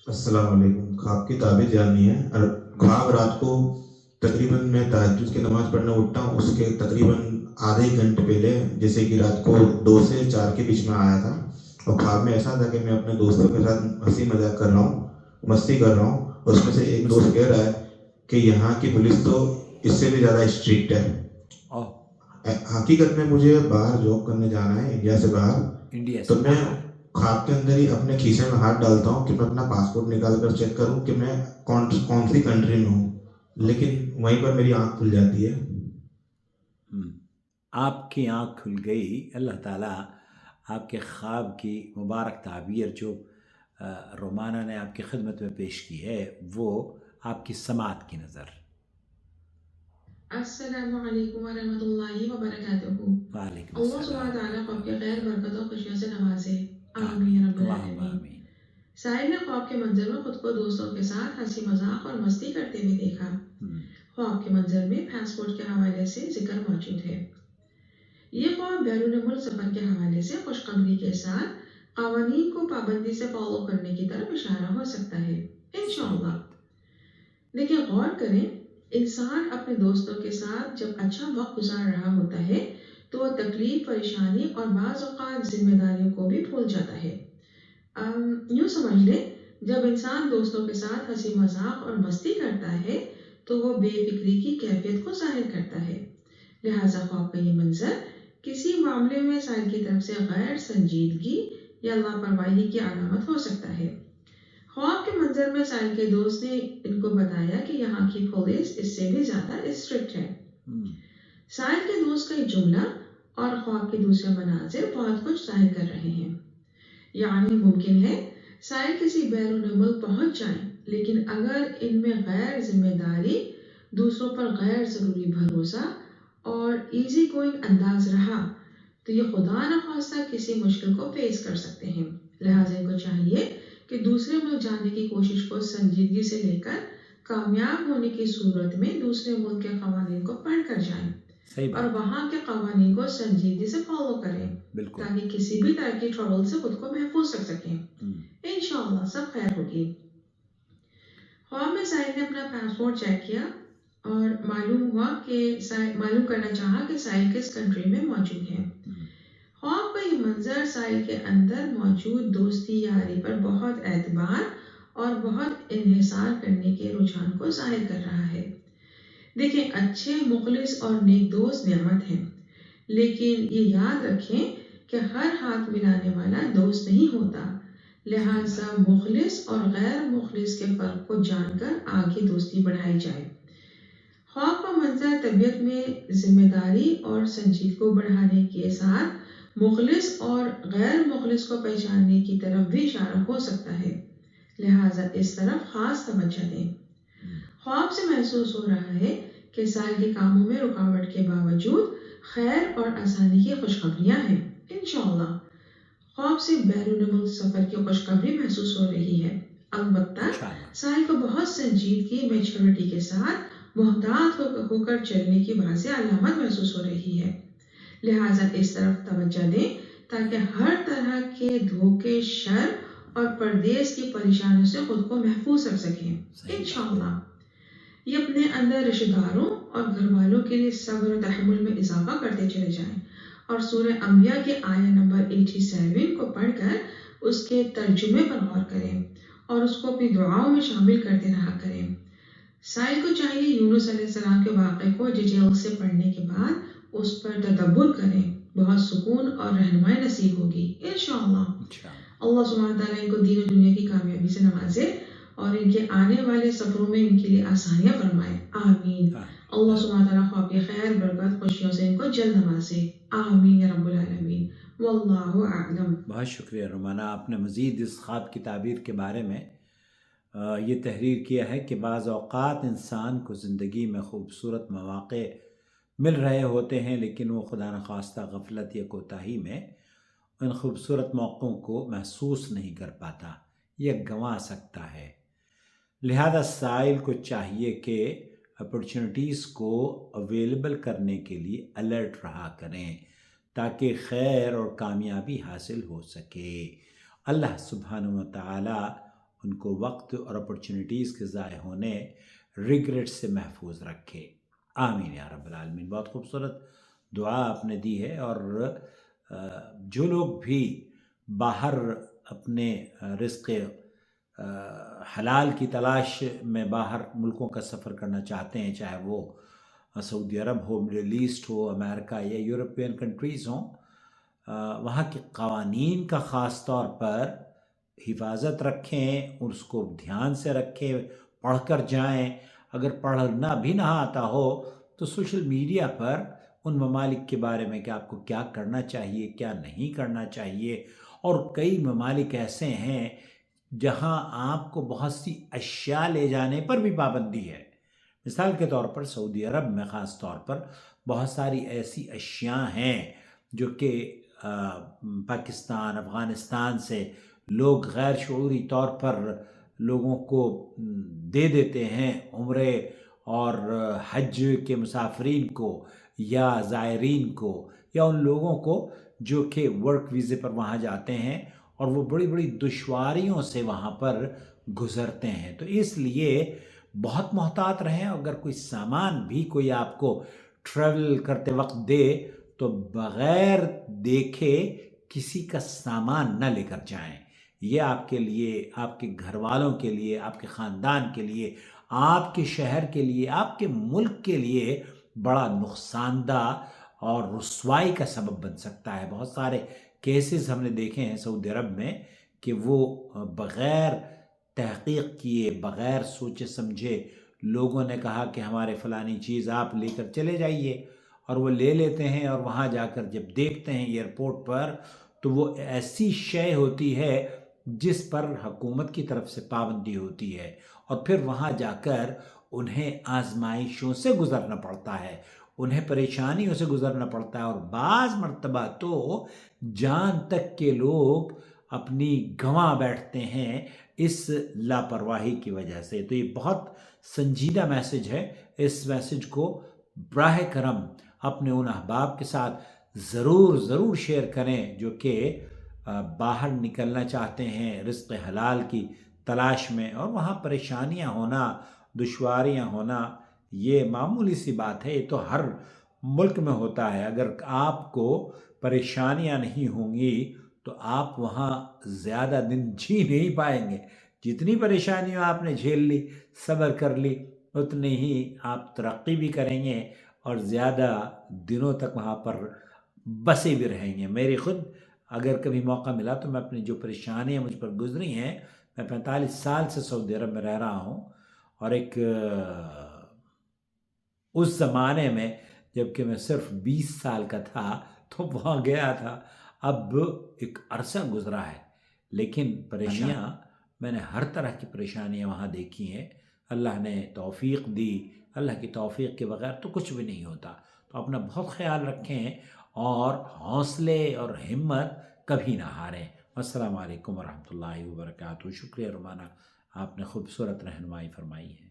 السلام علیکم. خواب کی تعبیر جاننی ہے. اور خواب رات کو تقریباً میں تہجد کی نماز پڑھنے اٹھتا ہوں، اس کے تقریباً آدھے گھنٹے پہلے، جیسے کہ رات کو 2 سے 4 کے بیچ میں آیا تھا. اور خواب میں ایسا تھا کہ میں اپنے دوستوں کے ساتھ ہنسی مذاق کر رہا ہوں، مستی کر رہا ہوں. اس میں سے ایک دوست کہہ رہا ہے کہ یہاں کی پولیس تو اس سے بھی زیادہ اسٹرکٹ ہے. اوہ، حقیقت میں مجھے باہر جاب کرنے جانا ہے، انڈیا سے باہر. انڈیا تو سے میں باہر؟ خواب کے اندر ہی اپنے کھیسے میں ہاتھ ڈالتا ہوں کہ میں اپنا پاسپورٹ نکال کر چیک کروں کہ میں کون سی کنٹری میں ہوں. اوکے. لیکن وہیں پر میری آنکھ کھل جاتی ہے. آپ کی آنکھ کھل گئی. اللہ تعالیٰ آپ کے خواب کی مبارک تعبیر جو رومانہ نے آپ کی خدمت میں پیش کی ہے وہ آپ کی سماعت کی نظر. السلام علیکم ورحمۃ اللہ وبرکاتہ. وعلیکم اللہ سبحانہ السلام. تعالیٰ کو آپ کے خیر برکت و خوشیوں سے نوازے. آمین آمین یا رب اللہم العالمین. آمین. ساحل نے خواب کے منظر میں خود کو دوستوں کے ساتھ ہنسی مذاق اور مستی کرتے ہوئے دیکھا. خواب کے منظر میں پاسپورٹ کے حوالے سے ذکر موجود ہے. یہ خواب بیرون ملک سفر کے حوالے سے خوشخبری کے ساتھ قوانین کو پابندی سے فالو کرنے کی طرف اشارہ ہو سکتا ہے انشاءاللہ. لیکن غور کریں، انسان اپنے دوستوں کے ساتھ جب اچھا وقت گزار رہا ہوتا ہے تو وہ تکلیف، پریشانی اور بعض اوقات ذمہ داریوں کو بھی بھول جاتا ہے. یوں سمجھ لیں، جب انسان دوستوں کے ساتھ ہنسی مذاق اور مستی کرتا ہے تو وہ بے فکری کی کیفیت کو ظاہر کرتا ہے. لہٰذا خواب کا یہ منظر کسی معاملے میں سائل کی طرف سے غیر سنجیدگی یا لاپرواہی کی علامت ہو سکتا ہے. خواب کے منظر میں سائل کے دوست نے ان کو بتایا کہ یہاں کی پولیس اس سے بھی زیادہ اسٹرکٹ ہے. سائل کے دوست کا یہ جملہ اور خواب کے دوسرے مناظر بہت کچھ ظاہر کر رہے ہیں. یعنی ممکن ہے سائل کسی بیرون ملک پہنچ جائیں، لیکن اگر ان میں غیر ذمہ داری، دوسروں پر غیر ضروری بھروسہ اور ایزی گوئنگ انداز رہا تو یہ خدا نخواستہ کسی مشکل کو فیس کر سکتے ہیں. لہٰذا ان کو چاہیے کہ دوسرے ملک جانے کی کوشش کو سنجیدگی سے لے کر کامیاب ہونے کی صورت میں دوسرے ملک کے قوانین کو پڑھ کر جائیں اور وہاں کے قوانین کو سنجیدگی سے فالو کریں تاکہ کسی بھی طرح کی ٹربل سے خود کو محفوظ رکھ سکیں. انشاءاللہ سب خیر ہوگی. خواب میں سائل نے اپنا پاسپورٹ چیک کیا اور معلوم کرنا چاہا کہ سائل کس کنٹری میں موجود ہے. خواب کا یہ منظر سائل کے اندر موجود دوستی یاری پر بہت اعتبار اور بہت انحصار کرنے کے رجحان کو ظاہر کر رہا ہے. دیکھیں، اچھے، مخلص اور نیک دوست نعمت ہیں، لیکن یہ یاد رکھیں کہ ہر ہاتھ ملانے والا دوست نہیں ہوتا. لہٰذا مخلص اور غیر مخلص کے فرق کو جان کر آگے دوستی بڑھائی جائے. خواب کا منظر طبیعت میں ذمہ داری اور سنجیدگی کو بڑھانے کے ساتھ مخلص اور غیر مخلص کو پہچاننے کی طرف بھی اشارہ ہو سکتا ہے. لہٰذا اس طرف خاص توجہ دیں. خواب سے محسوس ہو رہا ہے کہ سائل کے کاموں میں رکاوٹ کے باوجود خیر اور آسانی کی خوشخبریاں ہیں انشاءاللہ. خواب سے بیرون ملک سفر کی خوشخبری محسوس ہو رہی ہے. البتہ سائل کو بہت سنجیدگی، میچورٹی کے ساتھ محتاط ہو کر چلنے کی واضح علامت محسوس ہو رہی ہے. لہٰذا اس طرف توجہ دیں تاکہ ہر طرح کے دھوکے، شر اور پردیس کی پریشانیوں سے خود کو محفوظ رکھ سکیں انشاءاللہ. یہ اپنے اندر رشتہ داروں اور گھر والوں کے لیے صبر و تحمل میں اضافہ کرتے چلے جائیں اور سورہ انبیاء کے آیت نمبر 87 کو پڑھ کر اس کے ترجمے پر غور کریں اور اس کو اپنی دعاؤں میں شامل کرتے رہا کریں. سائل کو چاہیے یونس علیہ السلام کے واقعے کو ڈیٹیل سے پڑھنے کے بعد اس پر تدبر کریں. بہت سکون اور رہنمائی نصیب ہوگی انشاءاللہ. اللہ سبحانہ تعالیٰ ان کو دین و دنیا کی کامیابی سے نوازے اور ان کے آنے والے سفروں میں ان کے لیے آسانیاں فرمائے. آمین. اللہ سبحانہ تعالیٰ خواب کی خیر، برکت، خوشیوں سے ان کو جلد نوازے. آمین یا رب العالمین. واللہ اعلم. بہت شکریہ رومانہ. آپ نے مزید اس خواب کی تعبیر کے بارے میں یہ تحریر کیا ہے کہ بعض اوقات انسان کو زندگی میں خوبصورت مواقع مل رہے ہوتے ہیں لیکن وہ خدا نخواستہ غفلت یا کوتاہی میں ان خوبصورت موقعوں کو محسوس نہیں کر پاتا یا گنوا سکتا ہے. لہذا سائل کو چاہیے کہ اپرچونٹیز کو اویلیبل کرنے کے لیے الرٹ رہا کریں تاکہ خیر اور کامیابی حاصل ہو سکے. اللہ سبحانہ و تعالی ان کو وقت اور اپرچونیٹیز کے ضائع ہونے ریگریٹ سے محفوظ رکھے. آمین یا رب العالمین. بہت خوبصورت دعا آپ نے دی ہے. اور جو لوگ بھی باہر اپنے رزق حلال کی تلاش میں باہر ملکوں کا سفر کرنا چاہتے ہیں، چاہے وہ سعودی عرب ہو، مڈل ایسٹ ہو، امریکہ یا یورپین کنٹریز ہوں، وہاں کے قوانین کا خاص طور پر حفاظت رکھیں، اور اس کو دھیان سے رکھیں، پڑھ کر جائیں. اگر پڑھنا بھی نہ آتا ہو تو سوشل میڈیا پر ان ممالک کے بارے میں کہ آپ کو کیا کرنا چاہیے، کیا نہیں کرنا چاہیے. اور کئی ممالک ایسے ہیں جہاں آپ کو بہت سی اشیاء لے جانے پر بھی پابندی ہے. مثال کے طور پر سعودی عرب میں خاص طور پر بہت ساری ایسی اشیاء ہیں جو کہ پاکستان، افغانستان سے لوگ غیر شعوری طور پر لوگوں کو دے دیتے ہیں، عمرے اور حج کے مسافرین کو یا زائرین کو یا ان لوگوں کو جو کہ ورک ویزے پر وہاں جاتے ہیں اور وہ بڑی بڑی دشواریوں سے وہاں پر گزرتے ہیں. تو اس لیے بہت محتاط رہیں. اگر کوئی سامان بھی کوئی آپ کو ٹریول کرتے وقت دے تو بغیر دیکھے کسی کا سامان نہ لے کر جائیں. یہ آپ کے لیے، آپ کے گھر والوں کے لیے، آپ کے خاندان کے لیے، آپ کے شہر کے لیے، آپ کے ملک کے لیے بڑا نقصان دہ اور رسوائی کا سبب بن سکتا ہے. بہت سارے کیسز ہم نے دیکھے ہیں سعودی عرب میں کہ وہ بغیر تحقیق کیے، بغیر سوچے سمجھے لوگوں نے کہا کہ ہمارے فلانی چیز آپ لے کر چلے جائیے، اور وہ لے لیتے ہیں، اور وہاں جا کر جب دیکھتے ہیں ایئرپورٹ پر تو وہ ایسی شے ہوتی ہے جس پر حکومت کی طرف سے پابندی ہوتی ہے، اور پھر وہاں جا کر انہیں آزمائشوں سے گزرنا پڑتا ہے، انہیں پریشانیوں سے گزرنا پڑتا ہے، اور بعض مرتبہ تو جان تک کے لوگ اپنی گنوا بیٹھتے ہیں اس لاپرواہی کی وجہ سے. تو یہ بہت سنجیدہ میسج ہے. اس میسج کو براہ کرم اپنے ان احباب کے ساتھ ضرور شیئر کریں جو کہ باہر نکلنا چاہتے ہیں رزق حلال کی تلاش میں، اور وہاں پریشانیاں ہونا، دشواریاں ہونا یہ معمولی سی بات ہے. یہ تو ہر ملک میں ہوتا ہے. اگر آپ کو پریشانیاں نہیں ہوں گی تو آپ وہاں زیادہ دن جی نہیں پائیں گے. جتنی پریشانیاں آپ نے جھیل لی، صبر کر لی، اتنی ہی آپ ترقی بھی کریں گے اور زیادہ دنوں تک وہاں پر بسے بھی رہیں گے. میری خود اگر کبھی موقع ملا تو میں اپنی جو پریشانیاں مجھ پر گزری ہیں، میں 45 سال سے سعودی عرب میں رہ رہا ہوں، اور ایک اس زمانے میں جب کہ میں صرف 20 سال کا تھا تو وہاں گیا تھا. اب ایک عرصہ گزرا ہے، لیکن پریشانیاں میں نے ہر طرح کی پریشانیاں وہاں دیکھی ہیں. اللہ نے توفیق دی. اللہ کی توفیق کے بغیر تو کچھ بھی نہیں ہوتا. تو اپنا بہت خیال رکھیں اور حوصلے اور ہمت کبھی نہ ہاریں. السلام علیکم ورحمۃ اللہ وبرکاتہ. شکریہ رومانہ، آپ نے خوبصورت رہنمائی فرمائی ہے.